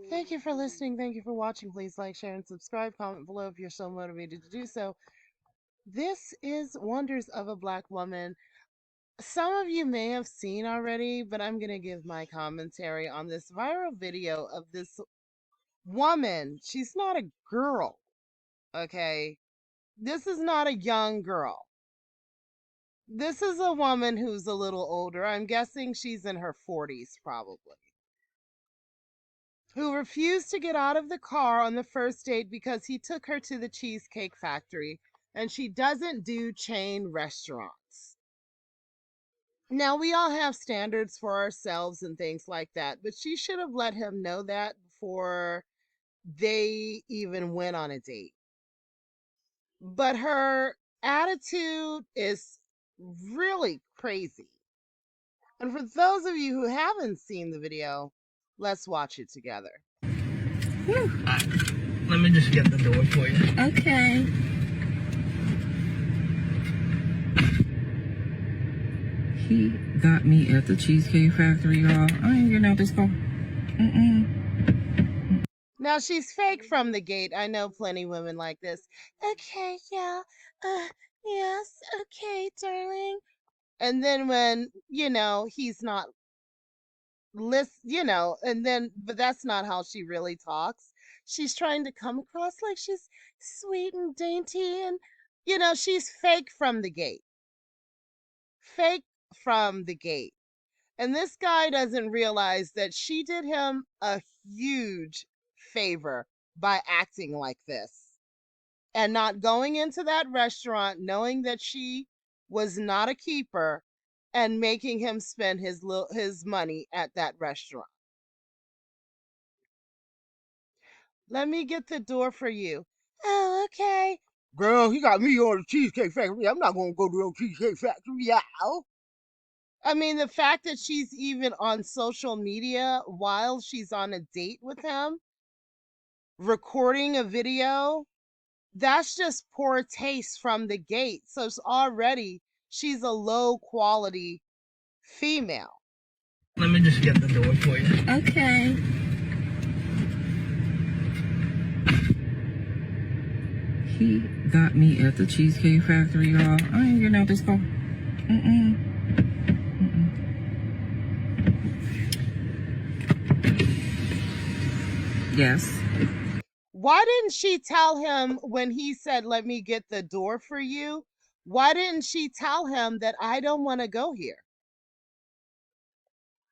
Thank you for listening. Thank you for watching. Please like, share, and subscribe. Comment below if you're so motivated to do so. This is Wonders of a Black Woman. Some of you may have seen already, but I'm going to give my commentary on this viral video of this woman. She's not a girl, okay? This is not a young girl. This is a woman who's a little older. I'm guessing she's in her 40s, probably. Who refused to get out of the car on the first date because he took her to the Cheesecake Factory and she doesn't do chain restaurants. Now, we all have standards for ourselves and things like that, but she should have let him know that before they even went on a date. But her attitude is really crazy. And for those of you who haven't seen the video, let's watch it together. Let me just get the door for you. Okay. He got me at the Cheesecake Factory, y'all. I ain't getting out this car. Now, she's fake from the gate. I know plenty of women like this. Okay, yeah, yes, okay, darling. And then when, he's not but that's not how she really talks. She's trying to come across like she's sweet and dainty and, she's fake from the gate. Fake from the gate. And this guy doesn't realize that she did him a huge favor by acting like this and not going into that restaurant knowing that she was not a keeper and making him spend his money at that restaurant. Let me get the door for you. Oh, okay. Girl, he got me on the Cheesecake Factory. I'm not gonna go to no Cheesecake Factory, yeah. I mean, the fact that she's even on social media while she's on a date with him, recording a video, that's just poor taste from the gate. So it's already, she's a low quality female. Let me just get the door for you. Okay. He got me at the Cheesecake Factory, y'all. I ain't getting out this car. Yes. Why didn't she tell him when he said, let me get the door for you? Why didn't she tell him that I don't want to go here?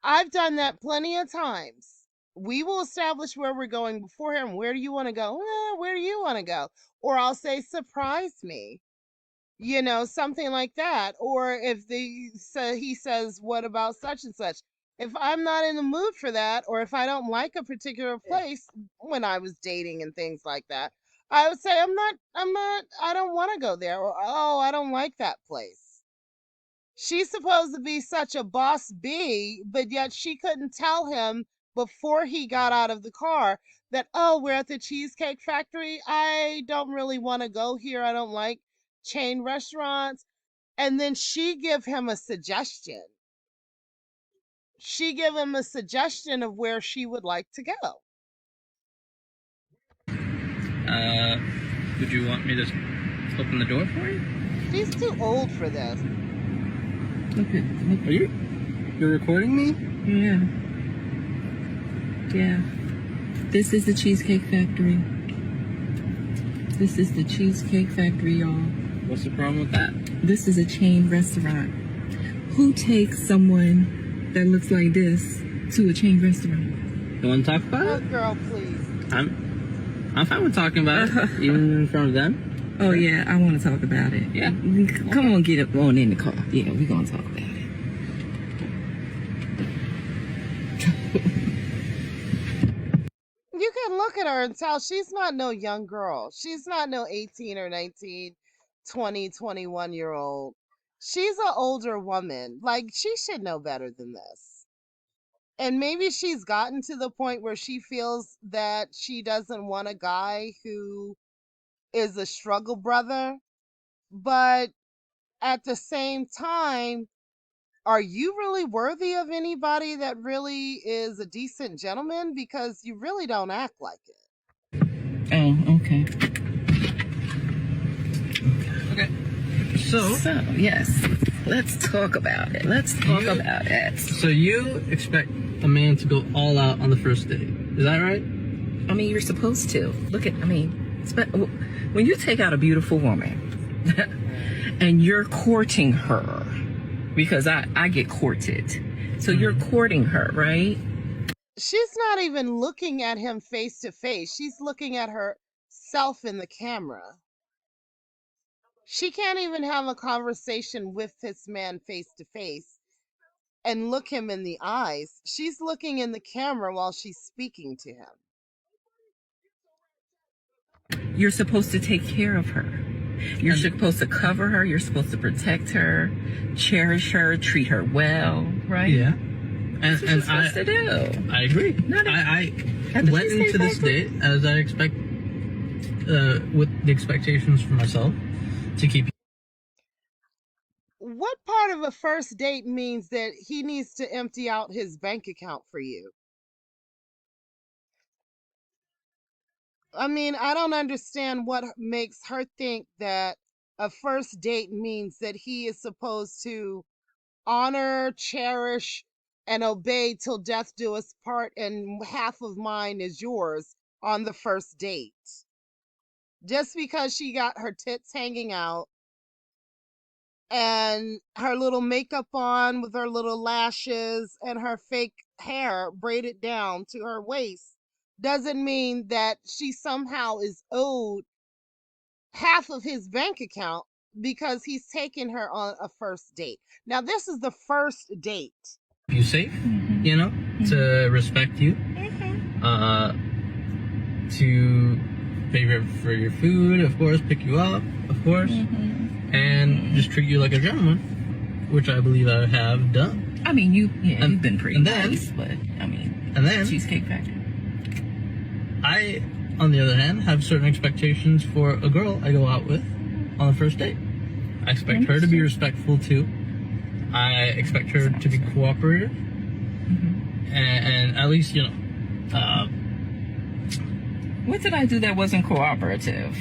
I've done that plenty of times. We will establish where we're going before him. Where do you want to go? Where do you want to go? Or I'll say, surprise me, something like that. Or if he says, what about such and such? If I'm not in the mood for that, or if I don't like a particular place when I was dating and things like that, I would say, I don't want to go there. Or, oh, I don't like that place. She's supposed to be such a boss bee, but yet she couldn't tell him before he got out of the car that, oh, we're at the Cheesecake Factory. I don't really want to go here. I don't like chain restaurants. And then she give him a suggestion. She give him a suggestion of where she would like to go. Would you want me to open the door for you? She's too old for this. Okay. Are you're recording me? Yeah. Yeah. This is the Cheesecake Factory. This is the Cheesecake Factory, y'all. What's the problem with that? This is a chain restaurant. Who takes someone that looks like this to a chain restaurant? You want to talk about Oh, it? girl, please. I'm fine with talking about it, even in front of them. Oh, yeah, I want to talk about it. Yeah. Come on, get up on in the car. Yeah, we're going to talk about it. You can look at her and tell she's not no young girl. She's not no 18 or 19, 20, 21-year-old. She's an older woman. Like, she should know better than this. And maybe she's gotten to the point where she feels that she doesn't want a guy who is a struggle brother. But at the same time, are you really worthy of anybody that really is a decent gentleman? Because you really don't act like it. Oh, okay. Okay. So, yes, let's talk about it. Let's talk about it. So you expect a man to go all out on the first date. Is that right? I mean, you're supposed to. When you take out a beautiful woman and you're courting her, because I get courted. So you're courting her, right? She's not even looking at him face to face. She's looking at herself in the camera. She can't even have a conversation with this man face to face and look him in the eyes. She's looking in the camera while she's speaking to him. You're supposed to take care of her. You're supposed to cover her. You're supposed to protect her, cherish her, treat her well, right? Yeah. That's what you're supposed to do. I agree. I went into this date as I expect, with the expectations for myself to keep. What part of a first date means that he needs to empty out his bank account for you? I mean, I don't understand what makes her think that a first date means that he is supposed to honor, cherish, and obey till death do us part, and half of mine is yours on the first date. Just because she got her tits hanging out and her little makeup on with her little lashes and her fake hair braided down to her waist doesn't mean that she somehow is owed half of his bank account because he's taking her on a first date. Now, this is the first date. You safe, to respect you, to pay for your food, of course, pick you up, of course, and just treat you like a gentleman, which I believe I have done. I mean, you've been pretty nice, but I mean, and then Cheesecake Factory. I, on the other hand, have certain expectations for a girl I go out with on the first date. I expect her to be respectful too. I expect her to be cooperative, and at least what did I do that wasn't cooperative?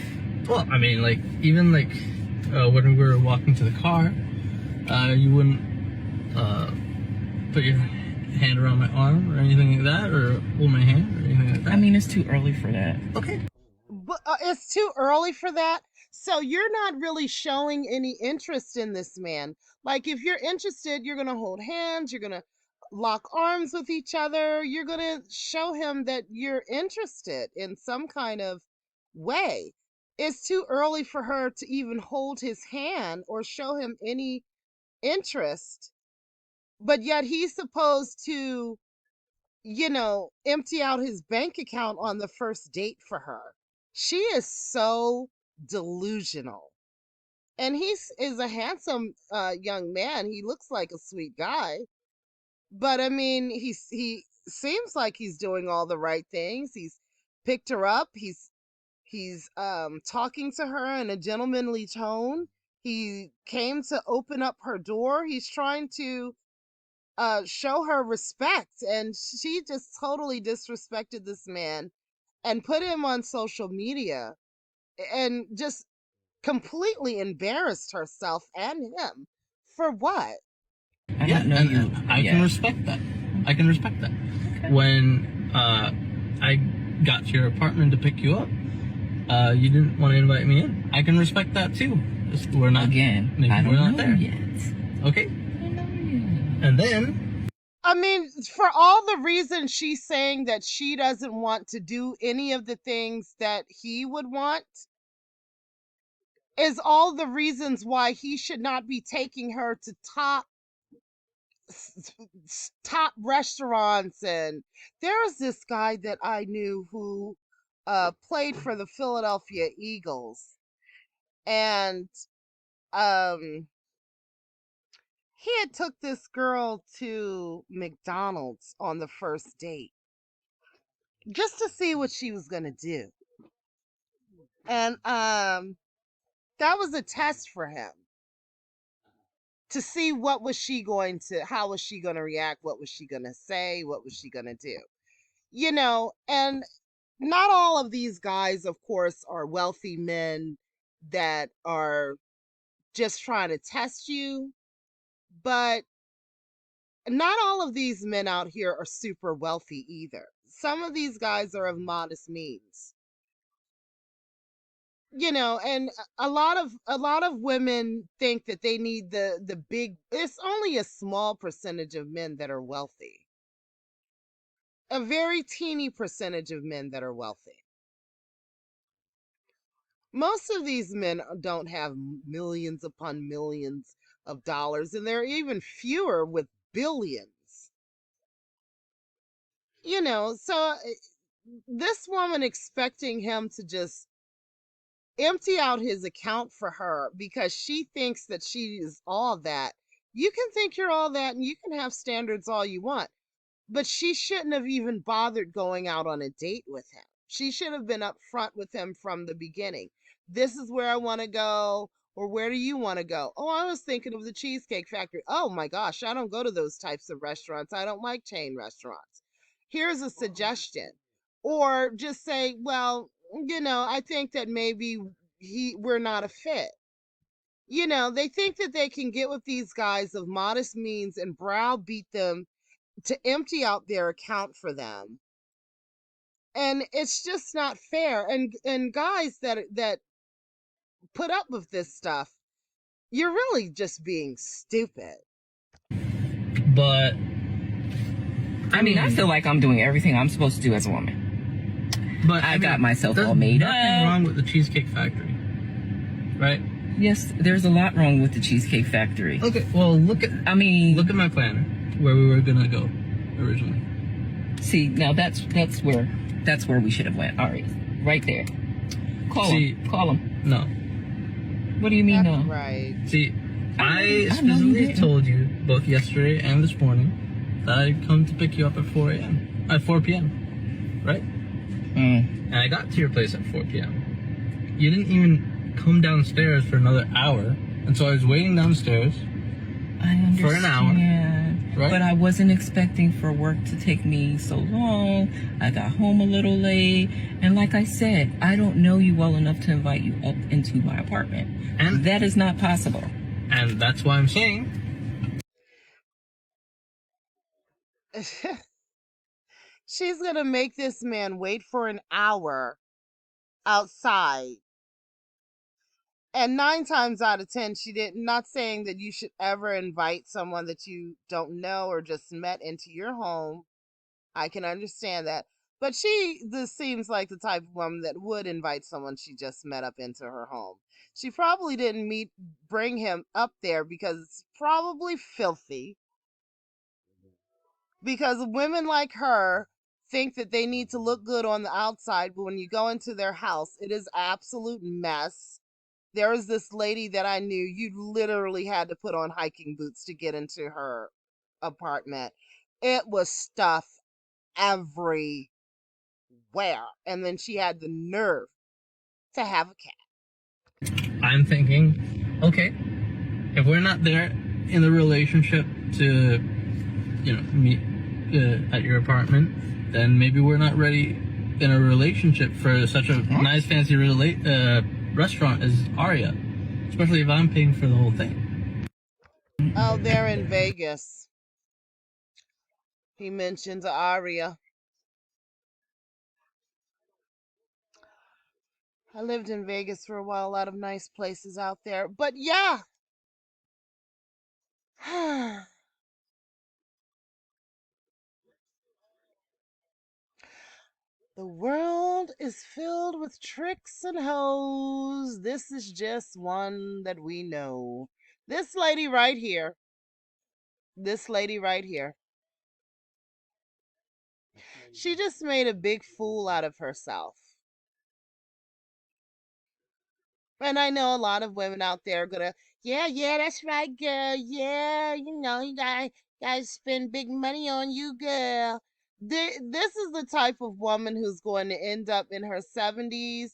Well, I mean, even when we were walking to the car, you wouldn't put your hand around my arm or anything like that, or hold my hand or anything like that. I mean, it's too early for that. Okay. But it's too early for that. So you're not really showing any interest in this man. Like, if you're interested, you're going to hold hands, you're going to lock arms with each other, you're going to show him that you're interested in some kind of way. It's too early for her to even hold his hand or show him any interest. But yet he's supposed to, empty out his bank account on the first date for her. She is so delusional. And is a handsome young man. He looks like a sweet guy. But I mean, he seems like he's doing all the right things. He's picked her up. He's talking to her in a gentlemanly tone. He came to open up her door. He's trying to show her respect, and she just totally disrespected this man and put him on social media and just completely embarrassed herself and him. For what? I don't know you. I can respect that. I can respect that. Okay. When I got to your apartment to pick you up, you didn't want to invite me in. I can respect that too. We're not we're not there yet. Okay. And then, I mean, for all the reasons she's saying that she doesn't want to do any of the things that he would want, is all the reasons why he should not be taking her to top restaurants. And there was this guy that I knew who played for the Philadelphia Eagles, and he had took this girl to McDonald's on the first date just to see what she was gonna do. And that was a test for him. to see what was she going to, how was she going to react, what was she going to say, what was she going to do, and not all of these guys, of course, are wealthy men that are just trying to test you, but not all of these men out here are super wealthy either. Some of these guys are of modest means, and a lot of women think that they need the big. It's only a small percentage of men that are wealthy. A very teeny percentage of men that are wealthy. Most of these men don't have millions upon millions of dollars, and there are even fewer with billions. So this woman expecting him to just empty out his account for her because she thinks that she is all that. You can think you're all that and you can have standards all you want, but she shouldn't have even bothered going out on a date with him. She should have been upfront with him from the beginning. This is where I want to go, or where do you want to go? Oh, I was thinking of the Cheesecake Factory. Oh my gosh, I don't go to those types of restaurants. I don't like chain restaurants. Here's a suggestion. Or just say, well, I think that maybe we're not a fit. They think that they can get with these guys of modest means and browbeat them to empty out their account for them, and it's just not fair. And guys that put up with this stuff, you're really just being stupid. But I mean, I feel like I'm doing everything I'm supposed to do as a woman. But I got myself all made up. Nothing wrong with the Cheesecake Factory, right? Yes, there's a lot wrong with the Cheesecake Factory. Okay, well look at my planner where we were gonna go originally. See, now that's where we should have went. All right there. Call him. No. What do you mean That's no? right. See, I I know you specifically didn't. told you both yesterday and this morning that I'd come to pick you up at 4 a.m. At 4 p.m. Right? And I got to your place at 4 p.m. You didn't even come downstairs for another hour, and so I was waiting downstairs I understand. for an hour. Right? But I wasn't expecting for work to take me so long. I got home a little late. And like I said, I don't know you well enough to invite you up into my apartment. And that is not possible. And that's why I'm saying. She's gonna make this man wait for an hour outside. And 9 times out of 10, she did not saying that you should ever invite someone that you don't know or just met into your home. I can understand that. But this seems like the type of woman that would invite someone she just met up into her home. She probably didn't bring him up there because it's probably filthy. Because women like her think that they need to look good on the outside, but when you go into their house, it is absolute mess. There was this lady that I knew, you literally had to put on hiking boots to get into her apartment. It was stuff everywhere. And then she had the nerve to have a cat. I'm thinking, okay, if we're not there in the relationship to, meet at your apartment, then maybe we're not ready in a relationship for such a nice, fancy restaurant as Aria, especially if I'm paying for the whole thing. Oh, they're in Vegas. He mentioned Aria. I lived in Vegas for a while, a lot of nice places out there. But yeah. The world is filled with tricks and hoes. This is just one that we know. This lady right here. This lady right here. She just made a big fool out of herself. And I know a lot of women out there are gonna, yeah, that's right, girl. Yeah, you guys spend big money on you, girl. This is the type of woman who's going to end up in her 70s,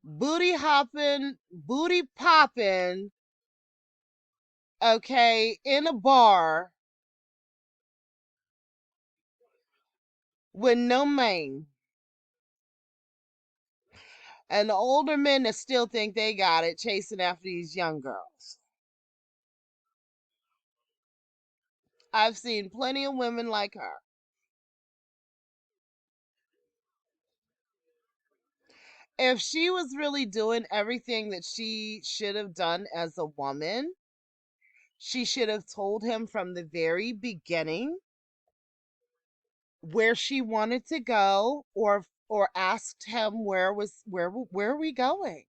booty hopping, booty popping, okay, in a bar with no man, and the older men that still think they got it chasing after these young girls. I've seen plenty of women like her. If she was really doing everything that she should have done as a woman, she should have told him from the very beginning where she wanted to go, or asked him where are we going?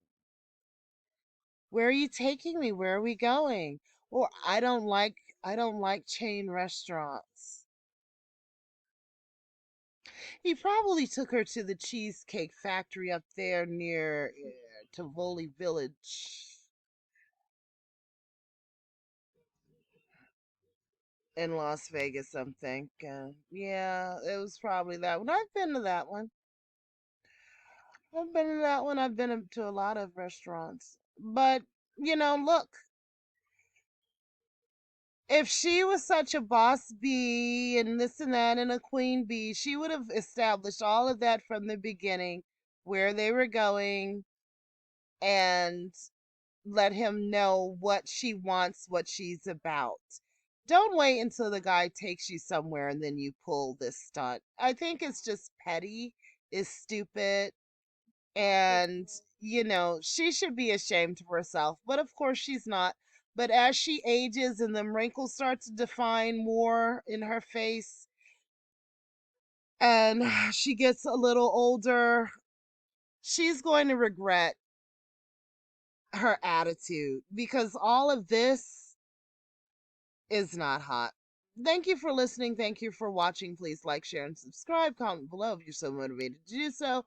Where are you taking me? Where are we going? Or I don't like chain restaurants. He probably took her to the Cheesecake Factory up there near Tivoli Village in Las Vegas, I'm thinking. Yeah, it was probably that one. I've been to that one. I've been to that one. I've been to a lot of restaurants. But, look, if she was such a boss bee and this and that and a queen bee, she would have established all of that from the beginning, where they were going, and let him know what she wants, what she's about. Don't wait until the guy takes you somewhere and then you pull this stunt. I think it's just petty, is stupid, and she should be ashamed of herself. But of course she's not. But as she ages and the wrinkles start to define more in her face, and she gets a little older, she's going to regret her attitude, because all of this is not hot. Thank you for listening. Thank you for watching. Please like, share, and subscribe. Comment below if you're so motivated to do so.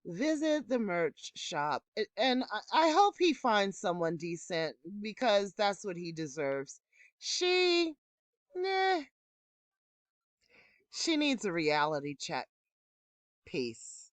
Visit the merch shop. And I hope he finds someone decent, because that's what he deserves. She, nah, she needs a reality check. Peace.